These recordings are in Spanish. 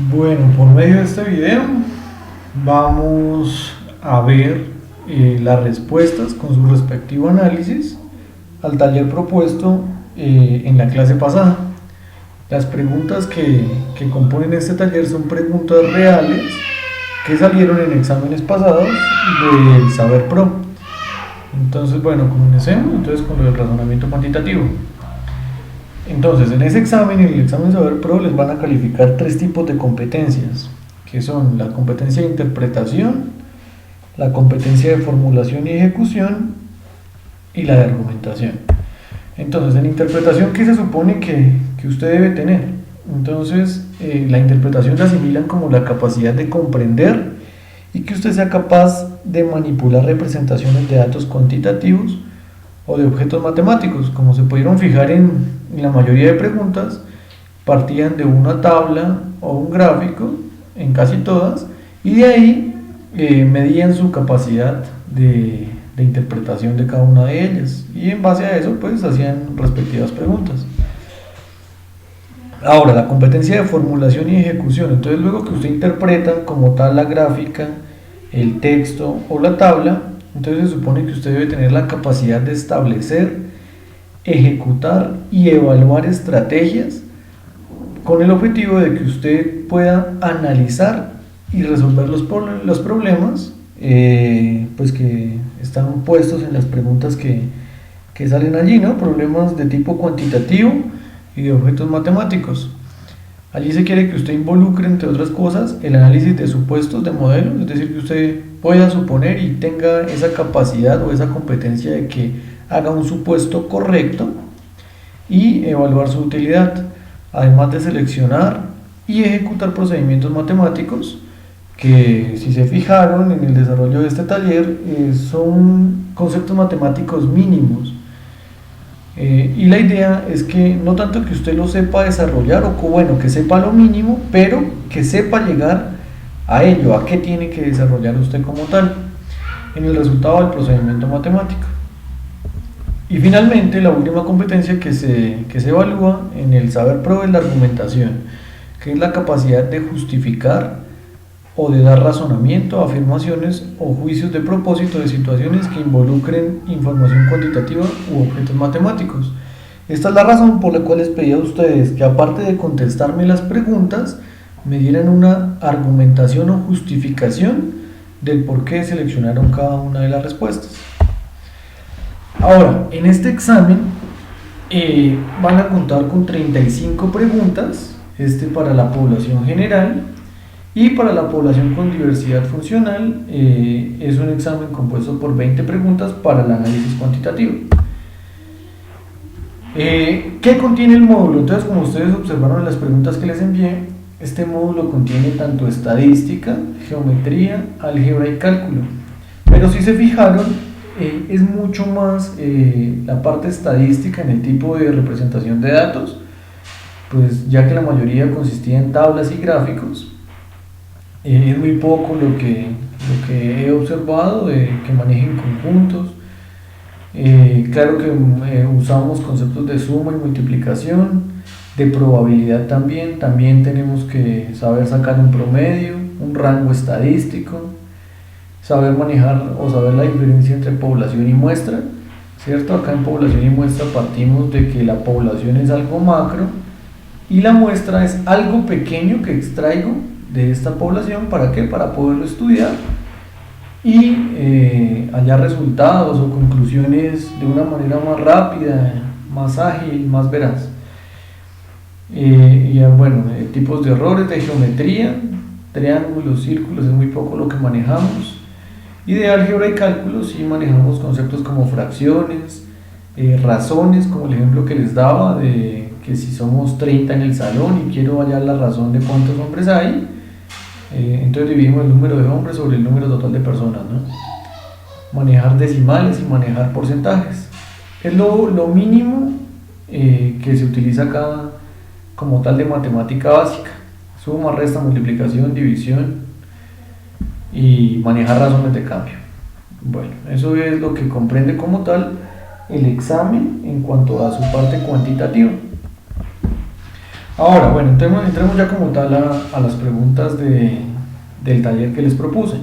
Bueno, por medio de este video vamos a ver las respuestas con su respectivo análisis al taller propuesto en la clase pasada. Las preguntas que componen este taller son preguntas reales que salieron en exámenes pasados del Saber Pro. Entonces, bueno, comencemos con lo del razonamiento cuantitativo. Entonces, en ese examen, en el examen Saber Pro, les van a calificar 3 tipos de competencias, que son la competencia de interpretación, la competencia de formulación y ejecución y la de argumentación. Entonces, en interpretación, ¿qué se supone que usted debe tener? Entonces, la interpretación la asimilan como la capacidad de comprender y que usted sea capaz de manipular representaciones de datos cuantitativos o de objetos matemáticos. Como se pudieron fijar en la mayoría de preguntas, partían de una tabla o un gráfico, en casi todas, y de ahí medían su capacidad de interpretación de cada una de ellas, y en base a eso pues hacían respectivas preguntas. Ahora, la competencia de formulación y ejecución. Entonces, luego que usted interpreta como tal la gráfica, el texto o la tabla, entonces se supone que usted debe tener la capacidad de establecer, ejecutar y evaluar estrategias con el objetivo de que usted pueda analizar y resolver los problemas pues que están puestos en las preguntas que salen allí, ¿no? Problemas de tipo cuantitativo y de objetos matemáticos. Allí se quiere que usted involucre, entre otras cosas, el análisis de supuestos de modelos, es decir, que usted pueda suponer y tenga esa capacidad o esa competencia de que haga un supuesto correcto y evaluar su utilidad, además de seleccionar y ejecutar procedimientos matemáticos que, si se fijaron en el desarrollo de este taller, son conceptos matemáticos mínimos. Y la idea es que no tanto que usted lo sepa desarrollar, o bueno, que sepa lo mínimo, pero que sepa llegar a ello, a qué tiene que desarrollar usted como tal en el resultado del procedimiento matemático. Y finalmente, la última competencia que se evalúa en el Saber Pro es la argumentación, que es la capacidad de justificar o de dar razonamiento a afirmaciones o juicios de propósito de situaciones que involucren información cuantitativa u objetos matemáticos. Esta es la razón por la cual les pedí a ustedes que, aparte de contestarme las preguntas, me dieran una argumentación o justificación del por qué seleccionaron cada una de las respuestas. Ahora, en este examen van a contar con 35 preguntas, para la población general. Y para la población con diversidad funcional es un examen compuesto por 20 preguntas para el análisis cuantitativo. ¿Qué contiene el módulo? Entonces, como ustedes observaron en las preguntas que les envié, este módulo contiene tanto estadística, geometría, álgebra y cálculo. Pero si se fijaron, es mucho más la parte estadística en el tipo de representación de datos, pues ya que la mayoría consistía en tablas y gráficos. Es muy poco lo que he observado de que manejen conjuntos. Claro que usamos conceptos de suma y multiplicación, de probabilidad también. También tenemos que saber sacar un promedio, un rango estadístico, saber manejar o saber la diferencia entre población y muestra, ¿cierto? Acá en población y muestra partimos de que la población es algo macro y la muestra es algo pequeño que extraigo de esta población. ¿Para qué? Para poderlo estudiar y hallar resultados o conclusiones de una manera más rápida, más ágil, más veraz. Bueno, tipos de errores de geometría, triángulos, círculos, es muy poco lo que manejamos. Y de álgebra y cálculo sí manejamos conceptos como fracciones, razones, como el ejemplo que les daba de que si somos 30 en el salón y quiero hallar la razón de cuántos hombres hay, entonces dividimos el número de hombres sobre el número total de personas, ¿no? Manejar decimales y manejar porcentajes. Es lo mínimo que se utiliza acá como tal de matemática básica. Suma, resta, multiplicación, división y manejar razones de cambio. Bueno, eso es lo que comprende como tal el examen en cuanto a su parte cuantitativa. Ahora, bueno, entremos ya como tal a las preguntas del taller que les propuse.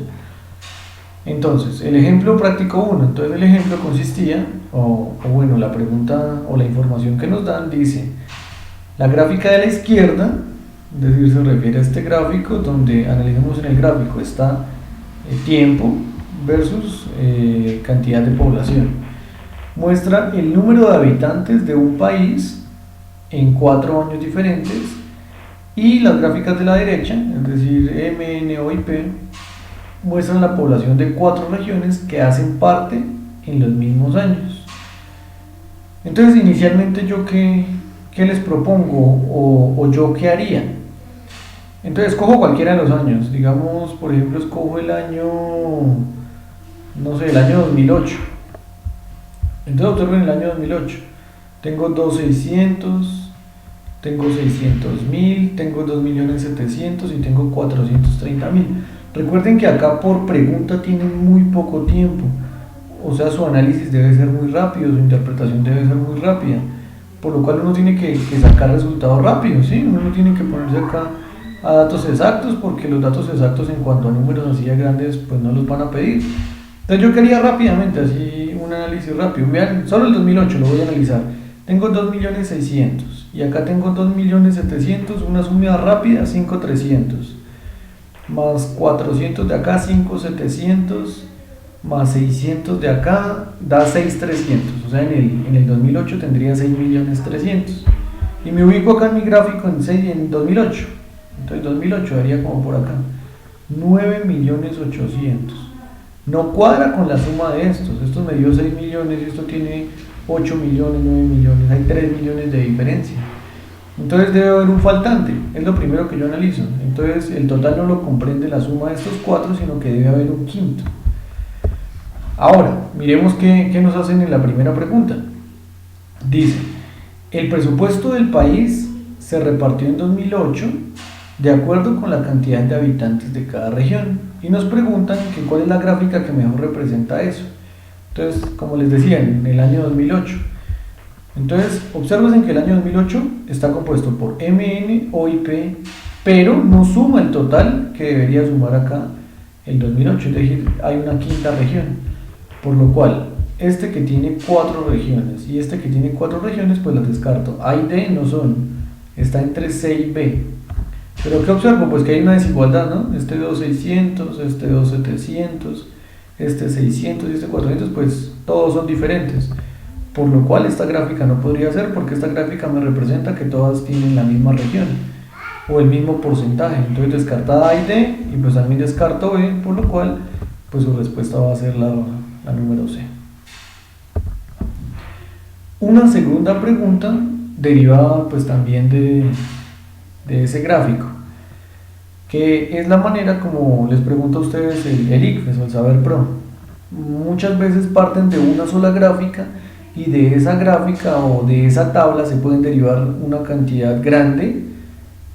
Entonces, el ejemplo práctico 1. Entonces, el ejemplo consistía, o bueno, la pregunta o la información que nos dan dice, la gráfica de la izquierda, es decir, se refiere a este gráfico donde analicemos en el gráfico está tiempo versus cantidad de población. Muestra el número de habitantes de un país en 4 años diferentes, y las gráficas de la derecha, es decir, M, N, O y P, muestran la población de 4 regiones que hacen parte en los mismos años. Entonces, inicialmente yo qué les propongo o yo qué haría. Entonces, escojo cualquiera de los años. Digamos, por ejemplo, escojo el año, no sé, el año 2008. Entonces, observen el año 2008. Tengo 2.600.000, tengo 600.000, tengo 2.700.000 y tengo 430.000. Recuerden que acá por pregunta tienen muy poco tiempo, o sea, su análisis debe ser muy rápido, su interpretación debe ser muy rápida, por lo cual uno tiene que sacar resultados rápidos, ¿sí? Uno no tiene que ponerse acá a datos exactos, porque los datos exactos en cuanto a números así de grandes pues no los van a pedir. Entonces yo quería rápidamente, así un análisis rápido. Vean, solo el 2008 lo voy a analizar. Tengo 2.600.000 y acá tengo 2.700.000, una suma rápida, 5.300, más 400 de acá, 5.700, más 600 de acá, da 6.300, o sea, en el 2008 tendría 6.300.000, y me ubico acá en mi gráfico en 2008, entonces 2008 daría como por acá, 9.800.000, no cuadra con la suma de estos me dio 6 millones y esto tiene 8 millones, 9 millones, hay 3 millones de diferencia. Entonces debe haber un faltante, es lo primero que yo analizo. Entonces el total no lo comprende la suma de estos 4, sino que debe haber un quinto. Ahora, miremos qué nos hacen en la primera pregunta. Dice, el presupuesto del país se repartió en 2008 de acuerdo con la cantidad de habitantes de cada región. Y nos preguntan que cuál es la gráfica que mejor representa eso. Entonces, como les decía, en el año 2008. Entonces, observen que el año 2008 está compuesto por MN, O y P, pero no suma el total que debería sumar acá el 2008, es decir, hay una quinta región, por lo cual este que tiene 4 regiones y este que tiene 4 regiones, pues las descarto. A y D no son, está entre C y B. Pero ¿qué observo? Pues que hay una desigualdad, ¿no? Este 2.600, este 2.700, este 600 y este 400, pues todos son diferentes. Por lo cual esta gráfica no podría ser, porque esta gráfica me representa que todas tienen la misma región o el mismo porcentaje. Entonces descartada A y D, y pues también descarto B, por lo cual pues su respuesta va a ser la número C. Una segunda pregunta derivada pues también de ese gráfico, que es la manera como les pregunto a ustedes el ICFES o el Saber Pro. Muchas veces parten de una sola gráfica, y de esa gráfica o de esa tabla se pueden derivar una cantidad grande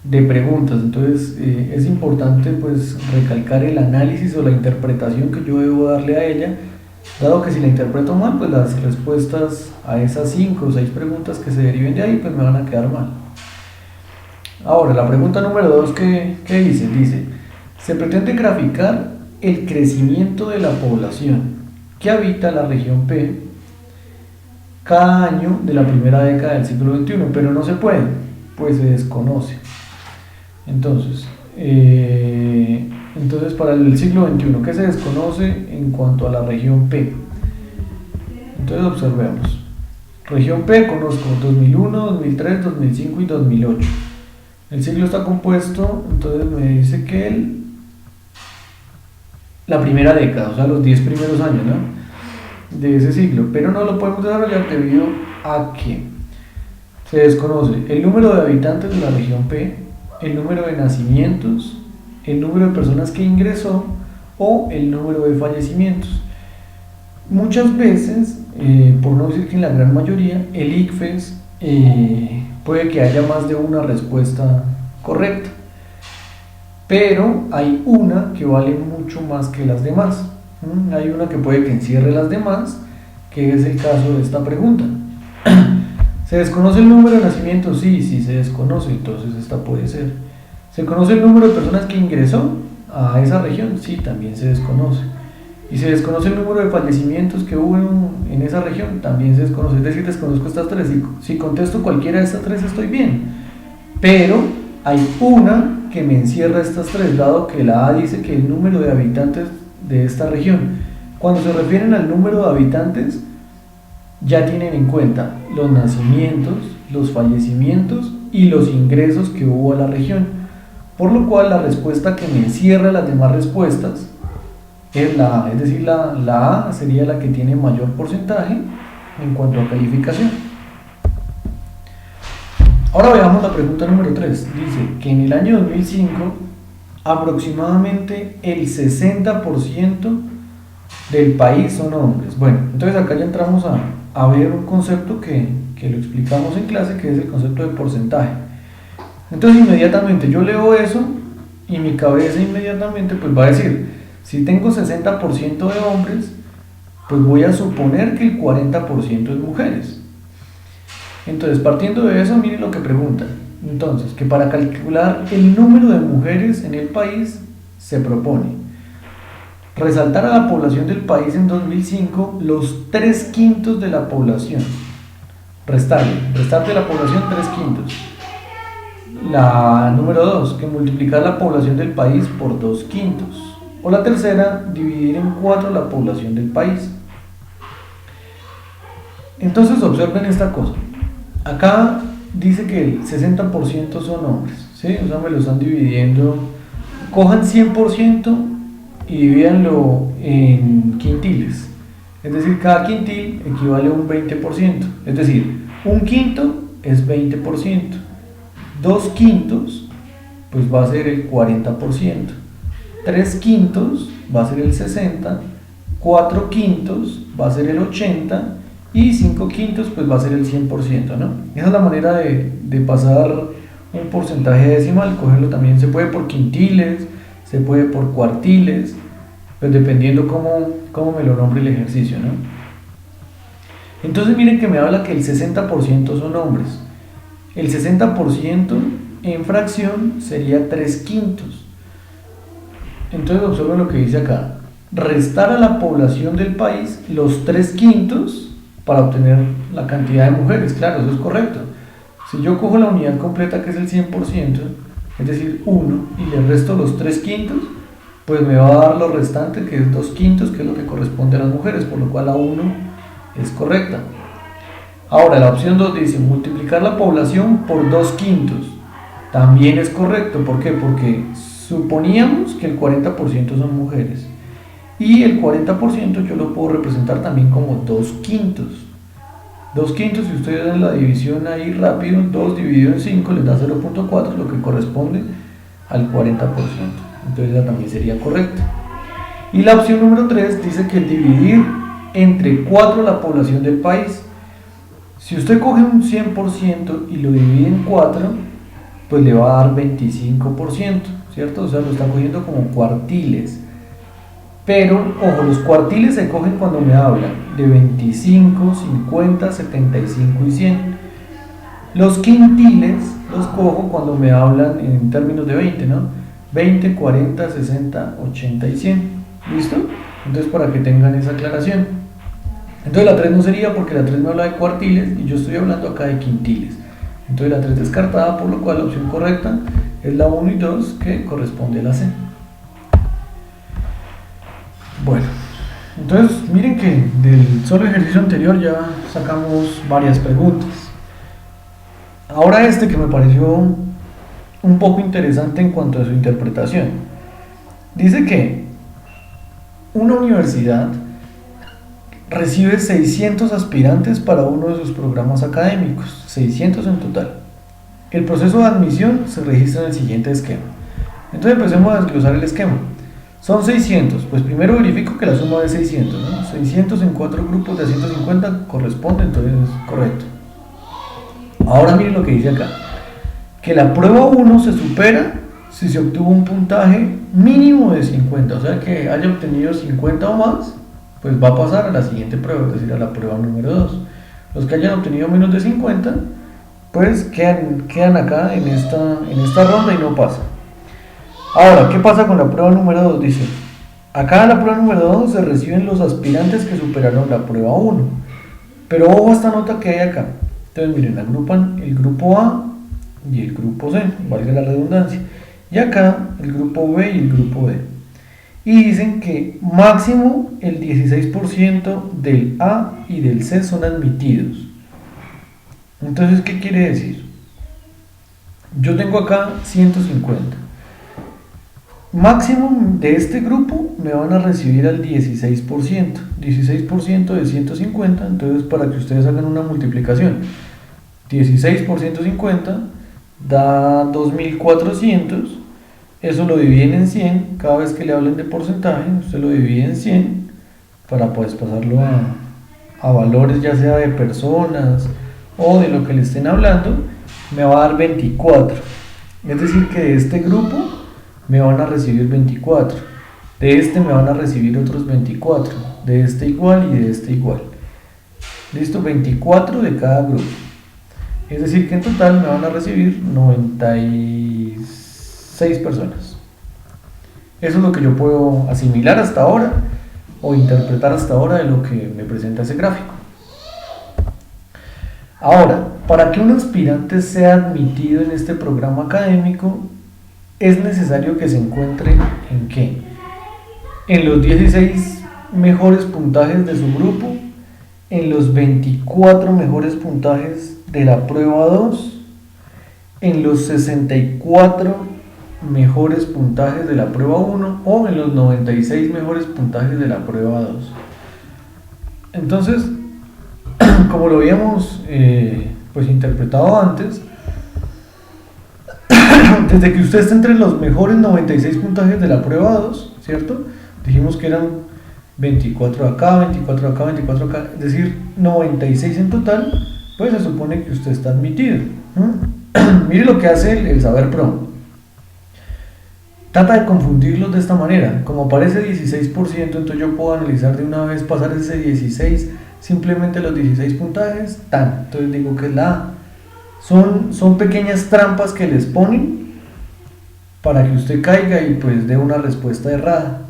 de preguntas. Entonces es importante pues recalcar el análisis o la interpretación que yo debo darle a ella, dado que si la interpreto mal, pues las respuestas a esas 5 o 6 preguntas que se deriven de ahí pues me van a quedar mal. Ahora, la pregunta número 2, ¿qué dice? Dice, se pretende graficar el crecimiento de la población que habita la región P cada año de la primera década del siglo XXI, pero no se puede, pues se desconoce. Entonces para el siglo XXI, ¿qué se desconoce en cuanto a la región P? Entonces observemos. Región P conozco 2001, 2003, 2005 y 2008. El siglo está compuesto, entonces me dice que la primera década, o sea, los 10 primeros años, ¿no?, de ese siglo, pero no lo podemos desarrollar debido a que se desconoce el número de habitantes de la región P, el número de nacimientos, el número de personas que ingresó o el número de fallecimientos. Muchas veces, por no decir que en la gran mayoría, el ICFES puede que haya más de una respuesta correcta, pero hay una que vale mucho más que las demás. Hay una que puede que encierre las demás, que es el caso de esta pregunta. ¿Se desconoce el número de nacimientos? Sí, sí se desconoce, entonces esta puede ser. ¿Se conoce el número de personas que ingresó a esa región? Sí, también se desconoce. ¿Y se desconoce el número de fallecimientos que hubo en esa región? También se desconoce. Es decir, desconozco estas tres. Si contesto cualquiera de estas tres estoy bien. Pero hay una que me encierra estas tres, dado que la A dice que el número de habitantes de esta región. Cuando se refieren al número de habitantes, ya tienen en cuenta los nacimientos, los fallecimientos y los ingresos que hubo a la región. Por lo cual la respuesta que me encierra las demás respuestas es la A, es decir, la A sería la que tiene mayor porcentaje en cuanto a calificación. Ahora veamos la pregunta número 3. Dice que en el año 2005 aproximadamente el 60% del país son hombres. Bueno, entonces acá ya entramos a ver un concepto que lo explicamos en clase, que es el concepto de porcentaje. Entonces inmediatamente yo leo eso y mi cabeza inmediatamente pues va a decir, si tengo 60% de hombres, pues voy a suponer que el 40% es mujeres. Entonces, partiendo de eso, miren lo que preguntan. Entonces, que para calcular el número de mujeres en el país se propone resaltar a la población del país en 2005 los 3/5 de la población. Restar de la población 3/5. La número 2, que multiplicar la población del país por 2/5. O la tercera, dividir en 4 la población del país. Entonces observen esta cosa. Acá dice que el 60% son hombres, ¿sí? O sea, me lo están dividiendo. Cojan 100% y divídanlo en quintiles. Es decir, cada quintil equivale a un 20%. Es decir, un quinto es 20%. 2/5 pues va a ser el 40%. 3/5 va a ser el 60%. 4/5 va a ser el 80%. Y 5/5 pues va a ser el 100%, ¿no? Esa es la manera de pasar un porcentaje decimal. Cogerlo también se puede por quintiles, se puede por cuartiles, pues dependiendo cómo me lo nombre el ejercicio, ¿no? Entonces miren que me habla que el 60% son hombres. El 60% en fracción sería 3/5. Entonces observen lo que dice acá. Restar a la población del país los 3/5 para obtener la cantidad de mujeres. Claro, eso es correcto. Si yo cojo la unidad completa, que es el 100%, es decir, 1, y le resto los 3/5, pues me va a dar lo restante, que es 2/5, que es lo que corresponde a las mujeres, por lo cual la 1 es correcta. Ahora, la opción 2 dice multiplicar la población por 2/5. También es correcto. ¿Por qué? Porque suponíamos que el 40% son mujeres. Y el 40% yo lo puedo representar también como 2/5. 2/5, si ustedes dan la división ahí rápido, 2 dividido en 5 les da 0.4, lo que corresponde al 40%. Entonces esa también sería correcta. Y la opción número 3 dice que dividir entre 4 la población del país. Si usted coge un 100% y lo divide en 4, pues le va a dar 25%, ¿cierto? O sea, lo está cogiendo como cuartiles. Pero, ojo, los cuartiles se cogen cuando me hablan de 25, 50, 75 y 100. Los quintiles los cojo cuando me hablan en términos de 20, ¿no? 20, 40, 60, 80 y 100. ¿Listo? Entonces, para que tengan esa aclaración. Entonces, la 3 no sería porque la 3 me habla de cuartiles y yo estoy hablando acá de quintiles. Entonces, la 3 descartada, por lo cual la opción correcta es la 1 y 2, que corresponde a la C. Bueno, entonces miren que del solo ejercicio anterior ya sacamos varias preguntas. Ahora este que me pareció un poco interesante en cuanto a su interpretación. Dice que una universidad recibe 600 aspirantes para uno de sus programas académicos, 600 en total. El proceso de admisión se registra en el siguiente esquema. Entonces empecemos a desglosar el esquema. Son 600, pues primero verifico que la suma es 600, ¿no? 600 en 4 grupos de 150 corresponde, entonces es correcto. Ahora miren lo que dice acá, que la prueba 1 se supera si se obtuvo un puntaje mínimo de 50, o sea que haya obtenido 50 o más, pues va a pasar a la siguiente prueba, es decir, a la prueba número 2. Los que hayan obtenido menos de 50, pues quedan acá en esta ronda y no pasan. Ahora, ¿qué pasa con la prueba número 2? Dice, acá en la prueba número 2 se reciben los aspirantes que superaron la prueba 1. Pero ojo a esta nota que hay acá. Entonces miren, agrupan el grupo A y el grupo C, valga la redundancia. Y acá el grupo B y el grupo D. Y dicen que máximo el 16% del A y del C son admitidos. Entonces, ¿qué quiere decir? Yo tengo acá 150. Máximo de este grupo me van a recibir al 16%. 16% de 150, entonces para que ustedes hagan una multiplicación. 16 por 150 da 2400. Eso lo dividen en 100. Cada vez que le hablen de porcentaje, usted lo divide en 100 para pues pasarlo a valores ya sea de personas o de lo que le estén hablando. Me va a dar 24. Es decir que de este grupo me van a recibir 24, de este me van a recibir otros 24, de este igual y de este igual. Listo, 24 de cada grupo. Es decir que en total me van a recibir 96 personas. Eso es lo que yo puedo asimilar hasta ahora o interpretar hasta ahora de lo que me presenta ese gráfico. Ahora, para que un aspirante sea admitido en este programa académico, es necesario que se encuentre ¿en qué? En los 16 mejores puntajes de su grupo, en los 24 mejores puntajes de la prueba 2, en los 64 mejores puntajes de la prueba 1 o en los 96 mejores puntajes de la prueba 2. Entonces, como lo habíamos pues interpretado antes, desde que usted esté entre los mejores 96 puntajes de la prueba 2, ¿cierto? Dijimos que eran 24 acá, 24 acá, 24 acá, es decir, 96 en total, pues se supone que usted está admitido. Mire lo que hace el Saber Pro. Trata de confundirlos de esta manera. Como aparece 16%, entonces yo puedo analizar de una vez, pasar ese 16, simplemente los 16 puntajes, tan. Entonces digo que es la A. Son pequeñas trampas que les ponen para que usted caiga y pues dé una respuesta errada.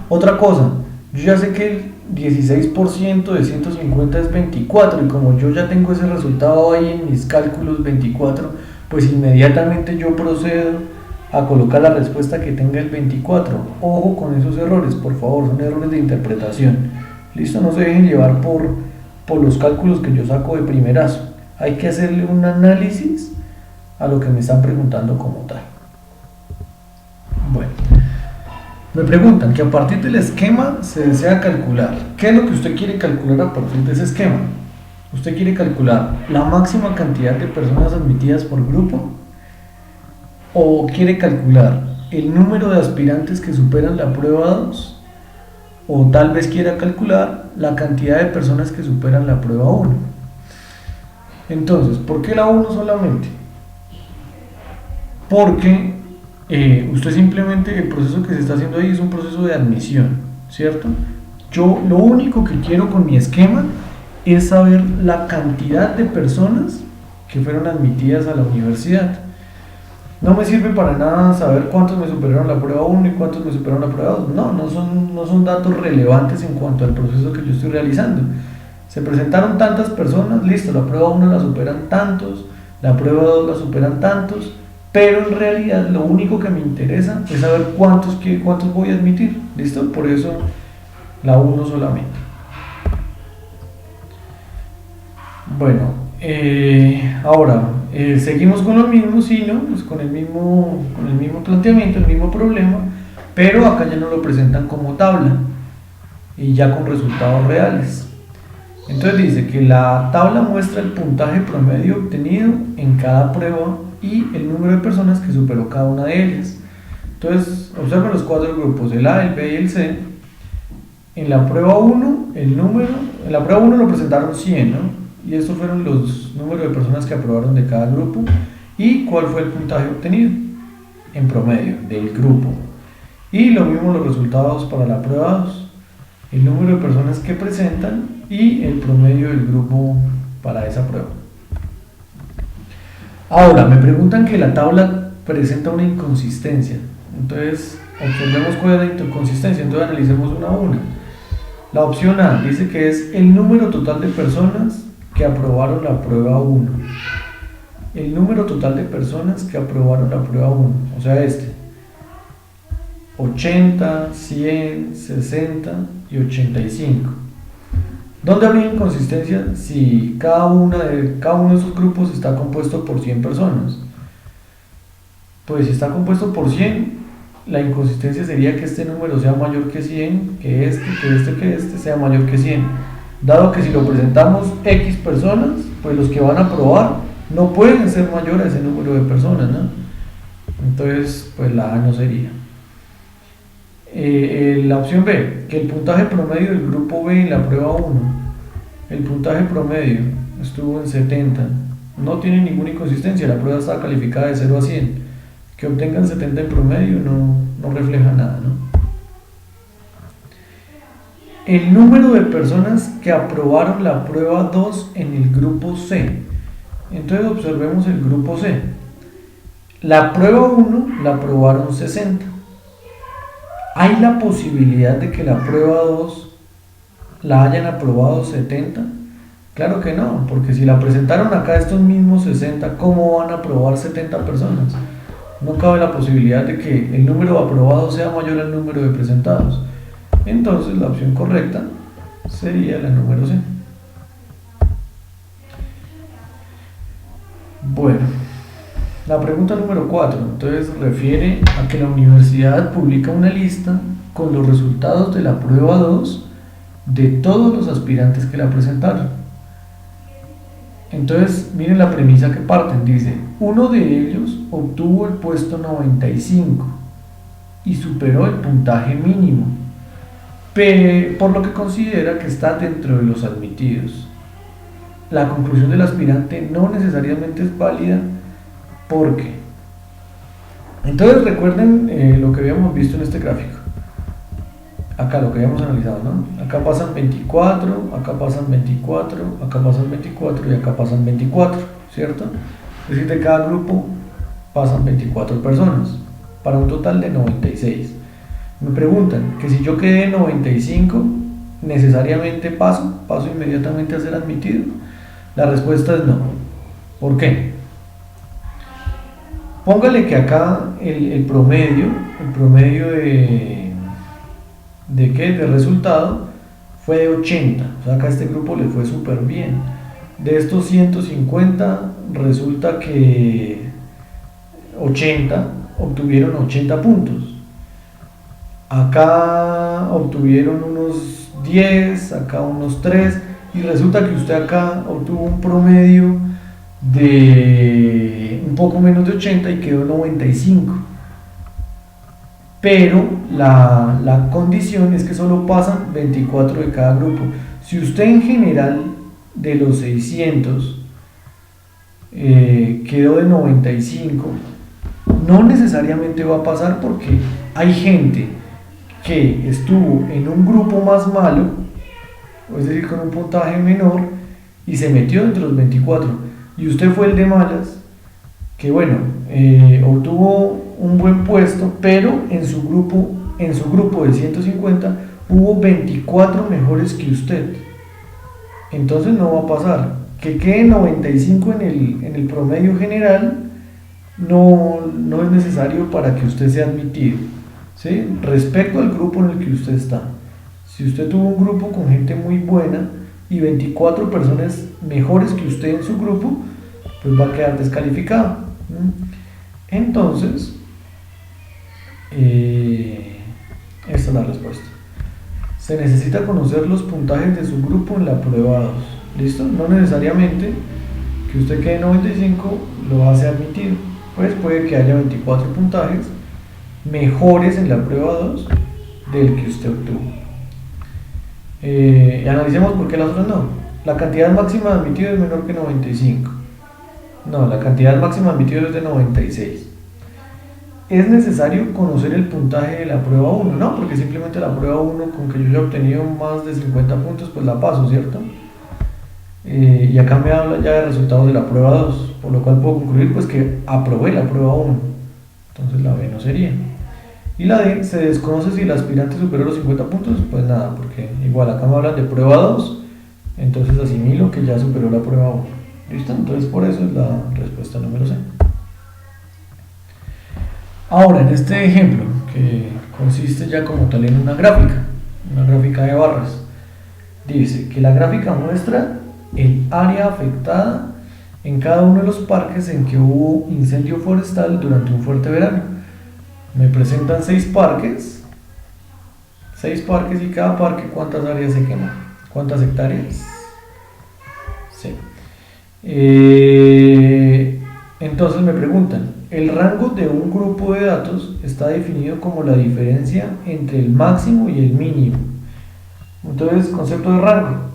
Otra cosa, yo ya sé que el 16% de 150 es 24 y como yo ya tengo ese resultado ahí en mis cálculos 24, pues inmediatamente yo procedo a colocar la respuesta que tenga el 24. Ojo con esos errores, por favor, son errores de interpretación. Listo, no se dejen llevar por los cálculos que yo saco de primerazo. Hay que hacerle un análisis a lo que me están preguntando como tal. Bueno, me preguntan que a partir del esquema se desea calcular. ¿Qué es lo que usted quiere calcular a partir de ese esquema? Usted quiere calcular la máxima cantidad de personas admitidas por grupo, o quiere calcular el número de aspirantes que superan la prueba 2, o tal vez quiera calcular la cantidad de personas que superan la prueba 1. Entonces, ¿por qué la 1 solamente? Porque usted simplemente, el proceso que se está haciendo ahí es un proceso de admisión, ¿cierto? Yo lo único que quiero con mi esquema es saber la cantidad de personas que fueron admitidas a la universidad. No me sirve para nada saber cuántos me superaron la prueba 1 y cuántos me superaron la prueba 2. No son datos relevantes en cuanto al proceso que yo estoy realizando. Se presentaron tantas personas, listo, la prueba 1 la superan tantos, la prueba 2 la superan tantos, pero en realidad lo único que me interesa es saber cuántos voy a admitir, listo, por eso la 1 solamente. Bueno, ahora seguimos con lo mismo, sí, ¿no? Pues con el mismo planteamiento, el mismo problema, pero acá ya no lo presentan como tabla y ya con resultados reales. Entonces dice que la tabla muestra el puntaje promedio obtenido en cada prueba y el número de personas que superó cada una de ellas. Entonces observa los 4 grupos, el A, el B y el C. En la prueba 1, en la prueba 1 lo presentaron 100, ¿no? Y estos fueron los números de personas que aprobaron de cada grupo y cuál fue el puntaje obtenido en promedio del grupo. Y lo mismo los resultados para la prueba 2, el número de personas que presentan y el promedio del grupo para esa prueba. Ahora, me preguntan que la tabla presenta una inconsistencia. Entonces, observemos cuál es la inconsistencia. Entonces, analicemos una a una. La opción A dice que es el número total de personas que aprobaron la prueba 1. El número total de personas que aprobaron la prueba 1. O sea, 80, 100, 60 y 85. ¿Dónde habría inconsistencia si cada uno de esos grupos está compuesto por 100 personas? Pues si está compuesto por 100, la inconsistencia sería que este número sea mayor que 100, que este sea mayor que 100. Dado que si lo presentamos X personas, pues los que van a aprobar no pueden ser mayor a ese número de personas, ¿no? Entonces, pues la A no sería. La opción B, que el puntaje promedio del grupo B en la prueba 1, el puntaje promedio estuvo en 70, no tiene ninguna inconsistencia, la prueba está calificada de 0 a 100, que obtengan 70 en promedio no refleja nada, ¿no? El número de personas que aprobaron la prueba 2 en el grupo C. Entonces observemos el grupo C. La prueba 1 la aprobaron 60. ¿Hay la posibilidad de que la prueba 2 la hayan aprobado 70? Claro que no, porque si la presentaron acá estos mismos 60, ¿cómo van a aprobar 70 personas? No cabe la posibilidad de que el número aprobado sea mayor al número de presentados. Entonces la opción correcta sería la número C. Bueno, la pregunta número 4, entonces refiere a que la universidad publica una lista con los resultados de la prueba 2 de todos los aspirantes que la presentaron. Entonces, miren la premisa que parten, dice, uno de ellos obtuvo el puesto 95 y superó el puntaje mínimo, por lo que considera que está dentro de los admitidos. La conclusión del aspirante no necesariamente es válida porque, entonces recuerden lo que habíamos visto en este gráfico, acá lo que habíamos analizado, ¿no? Acá pasan 24, acá pasan 24, acá pasan 24 y acá pasan 24, ¿cierto? Es decir, de cada grupo pasan 24 personas, para un total de 96. Me preguntan que si yo quedé en 95, ¿necesariamente paso inmediatamente a ser admitido? La respuesta es no. ¿Por qué? Póngale que acá el promedio de resultado fue de 80, o sea, acá a este grupo le fue súper bien. De estos 150 resulta que 80 obtuvieron 80 puntos. Acá obtuvieron unos 10, acá unos 3, y resulta que usted acá obtuvo un promedio de un poco menos de 80 y quedó 95. Pero la condición es que solo pasan 24 de cada grupo. Si usted en general de los 600 quedó de 95, no necesariamente va a pasar porque hay gente que estuvo en un grupo más malo, es decir, con un puntaje menor, y se metió entre los 24, y usted fue el de malas, que bueno, obtuvo un buen puesto, pero en su grupo de 150 hubo 24 mejores que usted. Entonces no va a pasar. Que quede 95 en el promedio general no es necesario para que usted sea admitido, ¿sí? Respecto al grupo en el que usted está. Si usted tuvo un grupo con gente muy buena y 24 personas mejores que usted en su grupo, pues va a quedar descalificado. Entonces, esta es la respuesta. Se necesita conocer los puntajes de su grupo en la prueba 2. ¿Listo? No necesariamente que usted quede 95 lo hace admitido. Pues puede que haya 24 puntajes mejores en la prueba 2 del que usted obtuvo. Analicemos por qué las otras no. La cantidad máxima de admitidos es menor que 95. No, la cantidad máxima de admitidos es de 96. ¿es necesario conocer el puntaje de la prueba 1? No, porque simplemente la prueba 1, con que yo haya obtenido más de 50 puntos, pues la paso, ¿cierto? Y acá me habla ya de resultados de la prueba 2, por lo cual puedo concluir pues que aprobé la prueba 1. Entonces la B no sería. Y la D, se desconoce si el aspirante superó los 50 puntos, pues nada, porque igual acá me hablan de prueba 2, entonces asimilo que ya superó la prueba 1. ¿Listo? Entonces por eso es la respuesta número C. Ahora, en este ejemplo, que consiste ya como tal en una gráfica de barras, dice que la gráfica muestra el área afectada en cada uno de los parques en que hubo incendio forestal durante un fuerte verano. Me presentan 6 parques y cada parque, ¿cuántas áreas se queman? ¿Cuántas hectáreas? Sí. Entonces me preguntan, el rango de un grupo de datos está definido como la diferencia entre el máximo y el mínimo. Entonces, concepto de rango.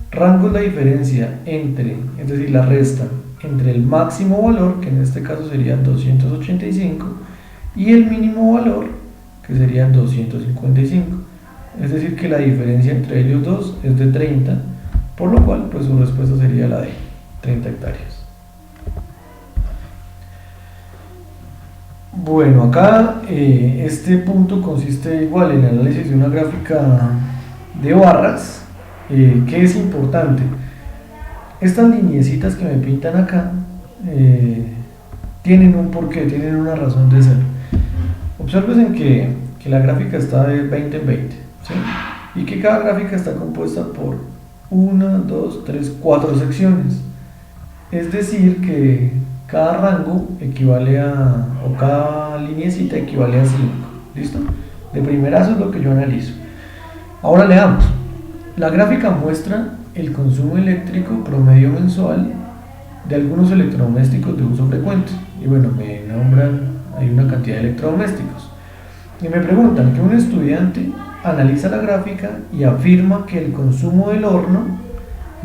Rango es la diferencia entre, es decir, la resta entre el máximo valor, que en este caso sería 285, y el mínimo valor, que sería 255. Es decir, que la diferencia entre ellos dos es de 30, por lo cual pues su respuesta sería la de 30 hectáreas. Bueno, acá este punto consiste igual en el análisis de una gráfica de barras, que es importante. Estas lineecitas que me pintan acá tienen un porqué, tienen una razón de ser. Observen que la gráfica está de 20 en 20, ¿sí? Y que cada gráfica está compuesta por 1, 2, 3, 4 secciones. Es decir, que cada rango equivale a, o cada lineecita equivale a 5. ¿Listo? De primerazo es lo que yo analizo. Ahora leamos. La gráfica muestra el consumo eléctrico promedio mensual de algunos electrodomésticos de uso frecuente. Y bueno, me nombran, hay una cantidad de electrodomésticos. Y me preguntan que un estudiante analiza la gráfica y afirma que el consumo del horno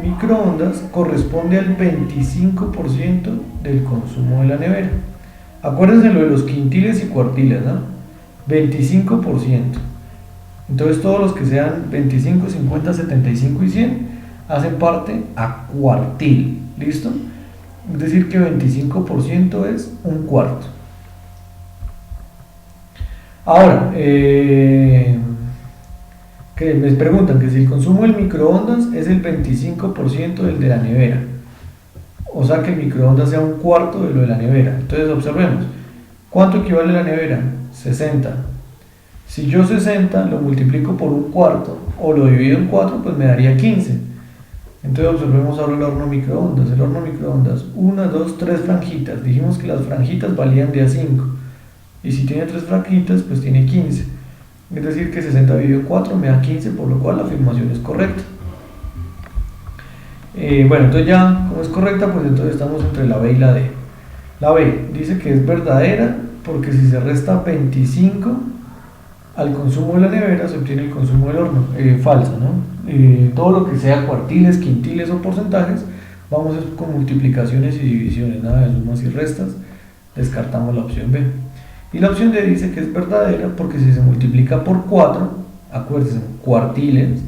microondas corresponde al 25% del consumo de la nevera. Acuérdense lo de los quintiles y cuartiles, ¿no? 25%. Entonces todos los que sean 25, 50, 75 y 100 hacen parte a cuartil. ¿Listo? Es decir que 25% es un cuarto. Ahora, que me preguntan que si el consumo del microondas es el 25% del de la nevera, o sea que el microondas sea un cuarto de lo de la nevera. Entonces observemos, ¿cuánto equivale la nevera? 60. Si yo 60 lo multiplico por un cuarto o lo divido en 4, pues me daría 15. Entonces observemos ahora el horno microondas. El horno microondas, 1, 2, 3 franjitas. Dijimos que las franjitas valían de a 5. Y si tiene 3 franjitas, pues tiene 15. Es decir que 60 dividido en 4 me da 15, por lo cual la afirmación es correcta. Bueno, entonces ya, como es correcta, pues entonces estamos entre la B y la D. La B dice que es verdadera porque si se resta 25 al consumo de la nevera se obtiene el consumo del horno. Falsa, ¿no? Todo lo que sea cuartiles, quintiles o porcentajes, vamos con multiplicaciones y divisiones, nada de sumas y restas, descartamos la opción B. Y la opción D dice que es verdadera porque si se multiplica por 4, acuérdense, cuartiles,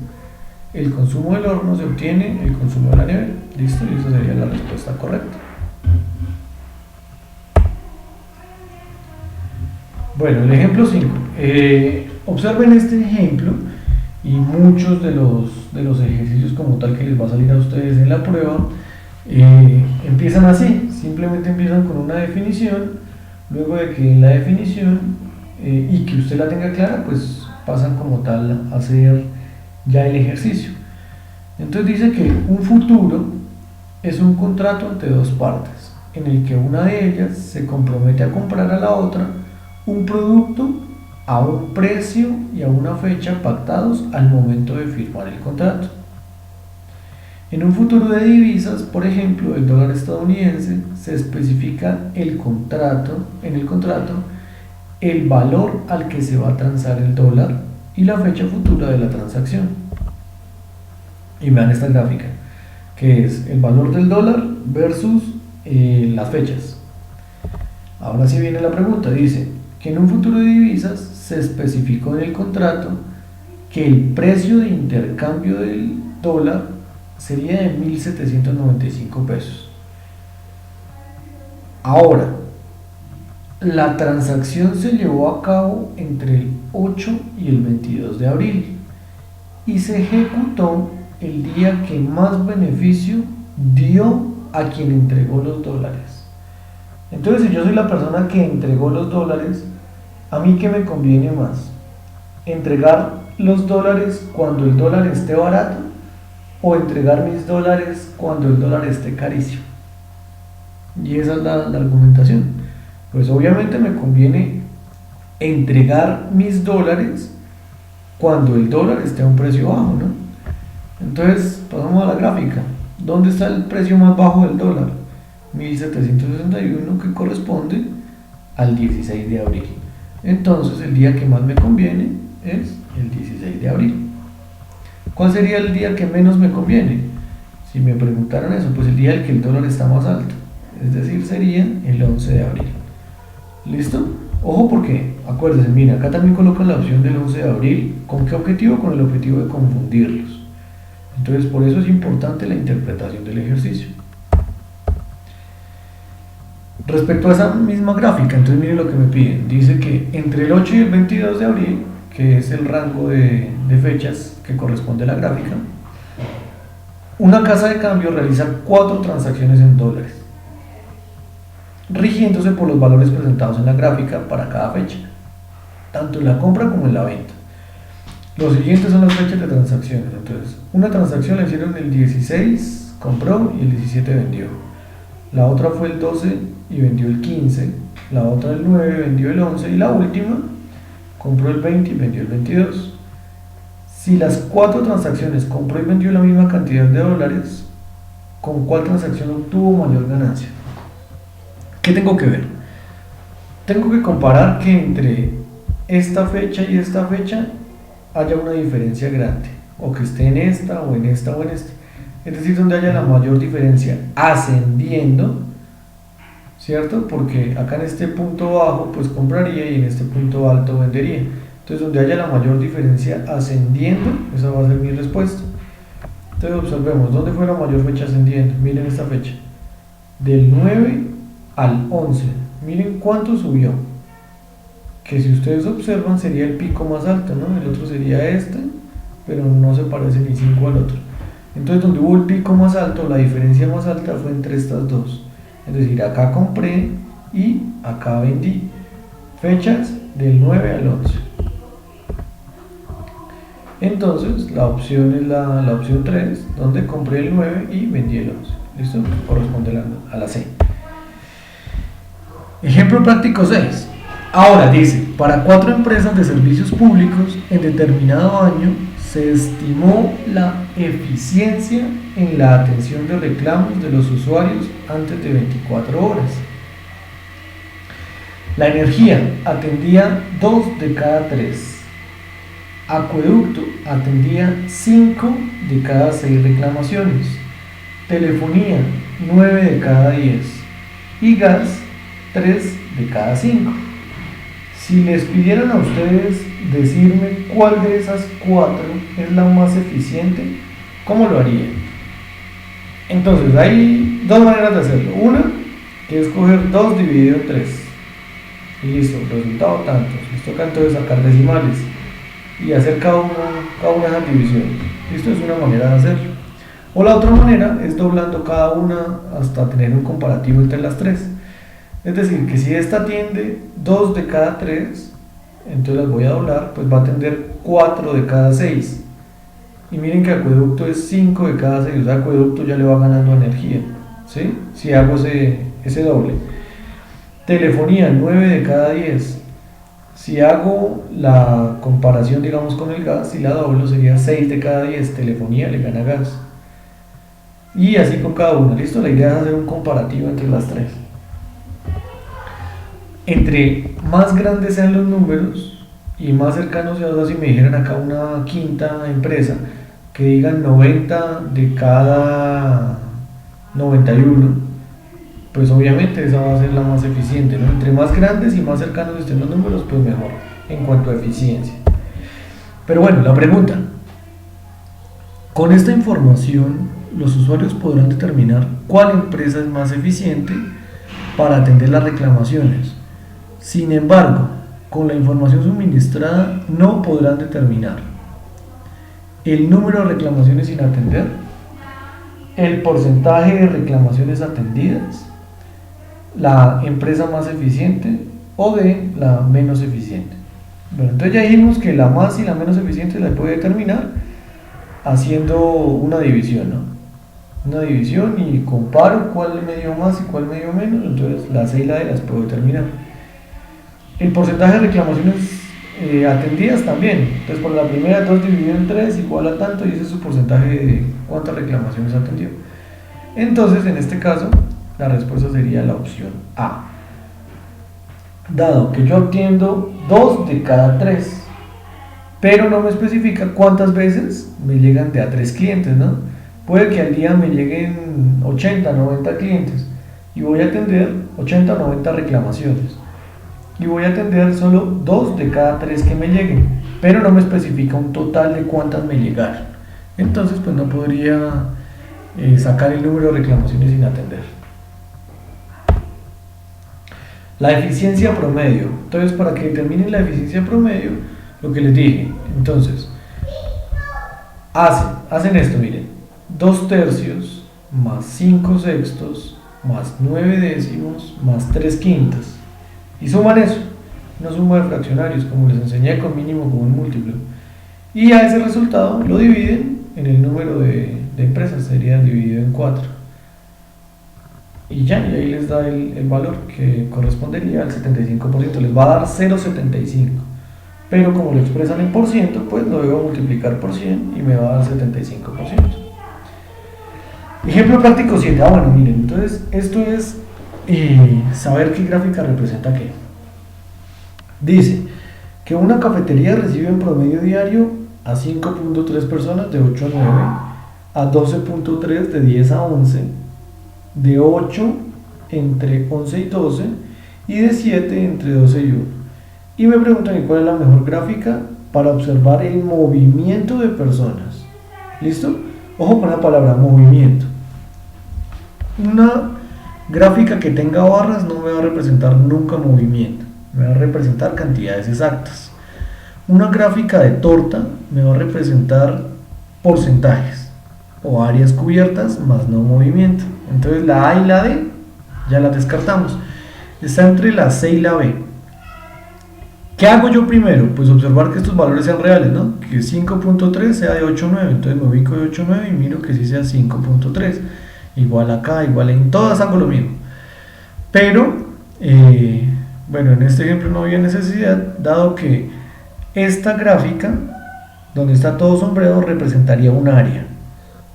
el consumo del horno se obtiene el consumo de la nevera. ¿Listo? Y esa sería la respuesta correcta. Bueno, el ejemplo 5. Observen este ejemplo y muchos de los ejercicios como tal que les va a salir a ustedes en la prueba empiezan así. Simplemente empiezan con una definición. Luego de que en la definición y que usted la tenga clara, pues pasan como tal a hacer ya el ejercicio. Entonces dice que un futuro es un contrato entre dos partes, en el que una de ellas se compromete a comprar a la otra un producto a un precio y a una fecha pactados al momento de firmar el contrato. En un futuro de divisas, por ejemplo, el dólar estadounidense, se especifica en el contrato el valor al que se va a transar el dólar y la fecha futura de la transacción. Y vean esta gráfica, que es el valor del dólar versus las fechas. Ahora sí viene la pregunta, dice, que en un futuro de divisas se especificó en el contrato que el precio de intercambio del dólar sería de 1.795 pesos. Ahora, la transacción se llevó a cabo entre el 8 y el 22 de abril y se ejecutó el día que más beneficio dio a quien entregó los dólares. Entonces, si yo soy la persona que entregó los dólares, ¿a mí qué me conviene más? ¿Entregar los dólares cuando el dólar esté barato o entregar mis dólares cuando el dólar esté carísimo? Y esa es la argumentación. Pues obviamente me conviene entregar mis dólares cuando el dólar esté a un precio bajo, ¿no? Entonces pasamos a la gráfica. ¿Dónde está el precio más bajo del dólar? 1.761, que corresponde al 16 de abril. Entonces el día que más me conviene es el 16 de abril. ¿Cuál sería el día que menos me conviene? Si me preguntaran eso, pues el día en que el dólar está más alto, es decir, sería el 11 de abril. ¿Listo? Ojo, porque acuérdense, mira, acá también colocan la opción del 11 de abril. ¿Con qué objetivo? Con el objetivo de confundirlos. Entonces, por eso es importante la interpretación del ejercicio. Respecto a esa misma gráfica, entonces miren lo que me piden. Dice que entre el 8 y el 22 de abril, que es el rango de fechas que corresponde a la gráfica, una casa de cambio realiza 4 transacciones en dólares, rigiéndose por los valores presentados en la gráfica para cada fecha, tanto en la compra como en la venta. Los siguientes son las fechas de transacciones. Entonces, una transacción la hicieron el 16, compró, y el 17 vendió. La otra fue el 12 y vendió el 15. La otra el 9, vendió el 11. Y la última, compró el 20 y vendió el 22. Si las 4 transacciones compró y vendió la misma cantidad de dólares, ¿con cuál transacción obtuvo mayor ganancia? ¿Qué tengo que ver? Tengo que comparar que entre esta fecha y esta fecha haya una diferencia grande, o que esté en esta o en esta o en esta, es decir, donde haya la mayor diferencia ascendiendo, ¿cierto? Porque acá en este punto bajo pues compraría y en este punto alto vendería. Entonces, donde haya la mayor diferencia ascendiendo, esa va a ser mi respuesta. Entonces observemos, ¿dónde fue la mayor fecha ascendiendo? Miren esta fecha, del 9 al 11, miren cuánto subió, que si ustedes observan sería el pico más alto, ¿no? El otro sería este, pero no se parece ni 5 al otro. Entonces, donde hubo el pico más alto, la diferencia más alta fue entre estas dos, es decir, acá compré y acá vendí. Fechas del 9 al 11. Entonces la opción es la opción 3, donde compré el 9 y vendí el 11. ¿Listo? Corresponde a la C. Ejemplo práctico 6. Ahora dice, para 4 empresas de servicios públicos en determinado año se estimó la eficiencia en la atención de reclamos de los usuarios antes de 24 horas. La energía atendía 2 de cada 3. Acueducto atendía 5 de cada 6 reclamaciones. Telefonía 9 de cada 10. Y gas 3 de cada 5. Si les pidieran a ustedes decirme cuál de esas 4 es la más eficiente, ¿cómo lo harían? Entonces, hay 2 maneras de hacerlo. Una, que es coger 2 dividido en 3. Y listo, resultado tantos. Les toca entonces sacar decimales y hacer cada una de esas divisiones. Esto es una manera de hacerlo. O la otra manera es doblando cada una hasta tener un comparativo entre las 3. Es decir, que si esta atiende 2 de cada 3, entonces las voy a doblar, pues va a atender 4 de cada 6. Y miren que acueducto es 5 de cada 6, o sea, acueducto ya le va ganando energía, ¿sí? Si hago ese doble. Telefonía 9 de cada 10. Si hago la comparación, digamos, con el gas, y la doblo, sería 6 de cada 10. Telefonía le gana gas. Y así con cada una. ¿Listo? La idea es hacer un comparativo entre las 3. Entre más grandes sean los números y más cercanos sean, o sea, si me dijeran acá una quinta empresa que digan 90 de cada 91, pues obviamente esa va a ser la más eficiente, ¿no? Entre más grandes y más cercanos estén los números, pues mejor en cuanto a eficiencia. Pero bueno, la pregunta, con esta información los usuarios podrán determinar cuál empresa es más eficiente para atender las reclamaciones. Sin embargo, con la información suministrada no podrán determinar el número de reclamaciones sin atender, el porcentaje de reclamaciones atendidas, la empresa más eficiente o de la menos eficiente. Bueno, entonces ya dijimos que la más y la menos eficiente la puede determinar haciendo una división, ¿no? Una división y comparo cuál me dio más y cuál me dio menos, entonces la C y la D las puedo determinar. El porcentaje de reclamaciones atendidas también, entonces por la primera 2 dividido en 3 igual a tanto y ese es su porcentaje de cuántas reclamaciones atendió. Entonces en este caso la respuesta sería la opción A. Dado que yo atiendo 2 de cada 3, pero no me especifica cuántas veces me llegan de a 3 clientes, ¿no? Puede que al día me lleguen 80, 90 clientes y voy a atender 80 o 90 reclamaciones y voy a atender solo 2 de cada 3 que me lleguen, pero no me especifica un total de cuántas me llegaron. Entonces pues no podría sacar el número de reclamaciones sin atender. La eficiencia promedio. Entonces, para que determinen la eficiencia promedio, lo que les dije, entonces, hacen esto, miren, 2/3 más 5/6 más 9/10 más 3/5 y suman eso, no suma de fraccionarios, como les enseñé con mínimo común múltiplo, y a ese resultado lo dividen en el número de empresas, sería dividido en 4. Y ya, y ahí les da el valor que correspondería al 75%, les va a dar 0,75, pero como lo expresan en por ciento, pues lo debo multiplicar por 100 y me va a dar 75%. Ejemplo práctico 7, bueno, miren, entonces esto es saber qué gráfica representa qué. Dice que una cafetería recibe en promedio diario a 5.3 personas de 8 a 9, a 12.3 de 10 a 11, de 8 entre 11 y 12 y de 7 entre 12 y 1. Y me preguntan cuál es la mejor gráfica para observar el movimiento de personas. ¿Listo? Ojo con la palabra movimiento. Una gráfica que tenga barras no me va a representar nunca movimiento, me va a representar cantidades exactas. Una gráfica de torta me va a representar porcentajes o áreas cubiertas más no movimiento. Entonces la A y la D ya las descartamos, está entre la C y la B. ¿Qué hago yo primero? Pues observar que estos valores sean reales, ¿no? Que 5.3 sea de 8.9, entonces me ubico de 8.9 y miro que sí sea 5.3, igual acá, igual en todas hago lo mismo. Pero, bueno, en este ejemplo no había necesidad, dado que esta gráfica, donde está todo sombreado, representaría un área.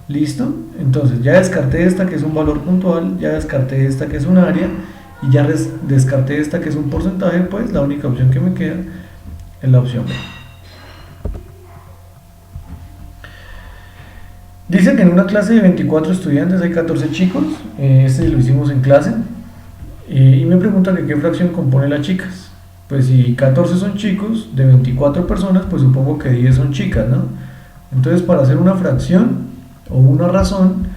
¿Listo? Entonces ya descarté esta que es un valor puntual, ya descarté esta que es un área y ya descarté esta que es un porcentaje, pues la única opción que me queda es la opción B. Dice que en una clase de 24 estudiantes hay 14 chicos, este lo hicimos en clase, y me preguntan que qué fracción compone las chicas. Pues si 14 son chicos de 24 personas, pues supongo que 10 son chicas, ¿no? Entonces para hacer una fracción o una razón,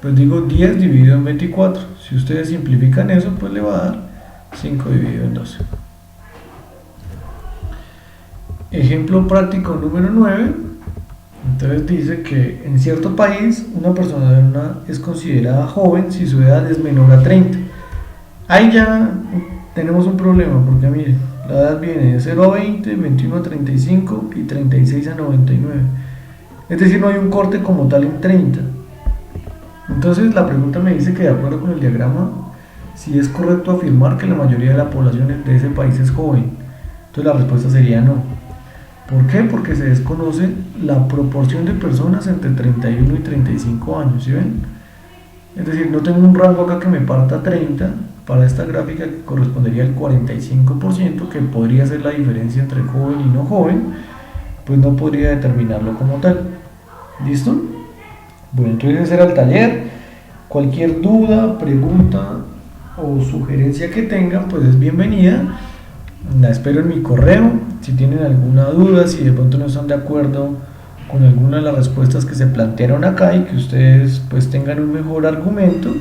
pues digo 10 dividido en 24. Si ustedes simplifican eso, pues le va a dar 5 dividido en 12. Ejemplo práctico número 9. Entonces dice que en cierto país una persona es considerada joven si su edad es menor a 30. Ahí ya tenemos un problema, porque miren, la edad viene de 0 a 20, 21 a 35 y 36 a 99. Es decir, no hay un corte como tal en 30. Entonces la pregunta me dice que de acuerdo con el diagrama, si es correcto afirmar que la mayoría de la población de ese país es joven. Entonces la respuesta sería no. ¿Por qué? Porque se desconoce la proporción de personas entre 31 y 35 años, ¿sí ven? Es decir, no tengo un rango acá que me parta 30, para esta gráfica que correspondería al 45%, que podría ser la diferencia entre joven y no joven, pues no podría determinarlo como tal. ¿Listo? Bueno, entonces ese era el taller. Cualquier duda, pregunta, o sugerencia que tengan, pues es bienvenida. La espero en mi correo. Si tienen alguna duda, si de pronto no están de acuerdo con alguna de las respuestas que se plantearon acá y que ustedes pues tengan un mejor argumento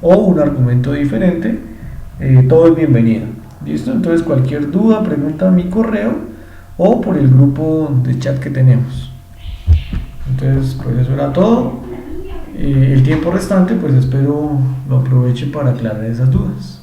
o un argumento diferente, todo es bienvenido. ¿Listo? Entonces cualquier duda, pregunta a mi correo o por el grupo de chat que tenemos. Entonces pues eso era todo. El tiempo restante pues espero lo aproveche para aclarar esas dudas.